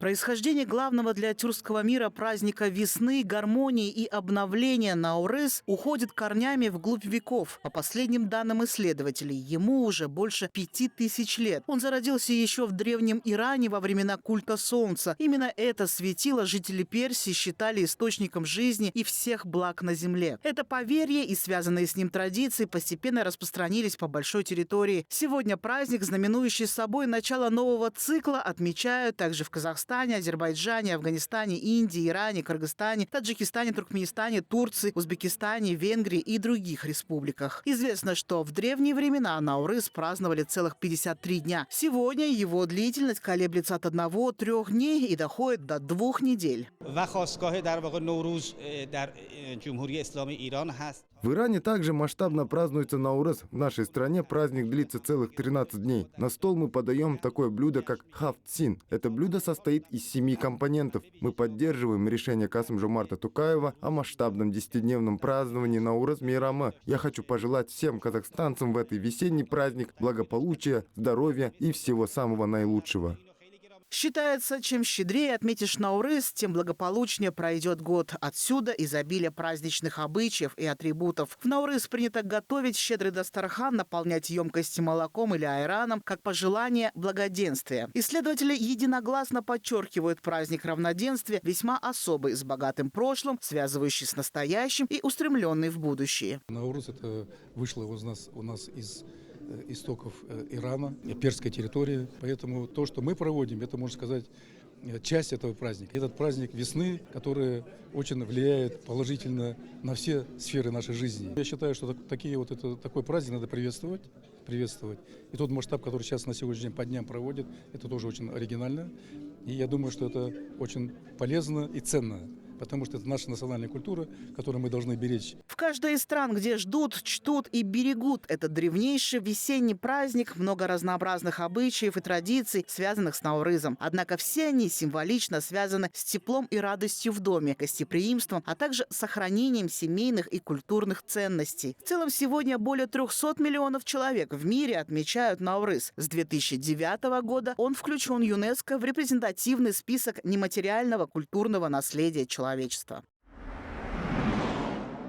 Происхождение главного для тюркского мира праздника весны, гармонии и обновления Наурыз уходит корнями вглубь веков. По последним данным исследователей, ему уже больше 5000 лет. Он зародился еще в древнем Иране во времена культа солнца. Именно это светило жители Персии считали источником жизни и всех благ на земле. Это поверье и связанные с ним традиции постепенно распространились по большой территории. Сегодня праздник, знаменующий собой начало нового цикла, отмечают также в Казахстане, Азербайджане, Афганистане, Индии, Иране, Кыргызстане, Таджикистане, Туркменистане, Турции, Узбекистане, Венгрии и других республиках. Известно, что в древние времена Наурыз праздновали целых 53 дня. Сегодня его длительность колеблется от 1-3 дней и доходит до 2 недель. В Иране также масштабно празднуется Наурыз. В нашей стране праздник длится целых 13 дней. На стол мы подаем такое блюдо, как хафтсин. Это блюдо состоит из 7 компонентов. Мы поддерживаем решение Касым-Жомарта Токаева о масштабном 10-дневном праздновании Наурыз Мейрамы. Я хочу пожелать всем казахстанцам в этот весенний праздник благополучия, здоровья и всего самого наилучшего. Считается, чем щедрее отметишь Наурыз, тем благополучнее пройдет год. Отсюда изобилие праздничных обычаев и атрибутов. В Наурыз принято готовить щедрый дастархан, наполнять емкости молоком или айраном, как пожелание благоденствия. Исследователи единогласно подчеркивают праздник равноденствия весьма особый, с богатым прошлым, связывающий с настоящим и устремленный в будущее. Наурыз это вышло у нас из истоков Ирана, персской территории. Поэтому то, что мы проводим, это, можно сказать, часть этого праздника. Этот праздник весны, который очень влияет положительно на все сферы нашей жизни. Я считаю, что такой праздник надо приветствовать. И тот масштаб, который сейчас на сегодняшний день по дням проводит, это тоже очень оригинально. И я думаю, что это очень полезно и ценно. Потому что это наша национальная культура, которую мы должны беречь. В каждой из стран, где ждут, чтут и берегут этот древнейший весенний праздник, много разнообразных обычаев и традиций, связанных с Наурызом. Однако все они символично связаны с теплом и радостью в доме, гостеприимством, а также сохранением семейных и культурных ценностей. В целом, сегодня более 300 миллионов человек в мире отмечают Наурыз. С 2009 года он включен ЮНЕСКО в репрезентативный список нематериального культурного наследия человечества.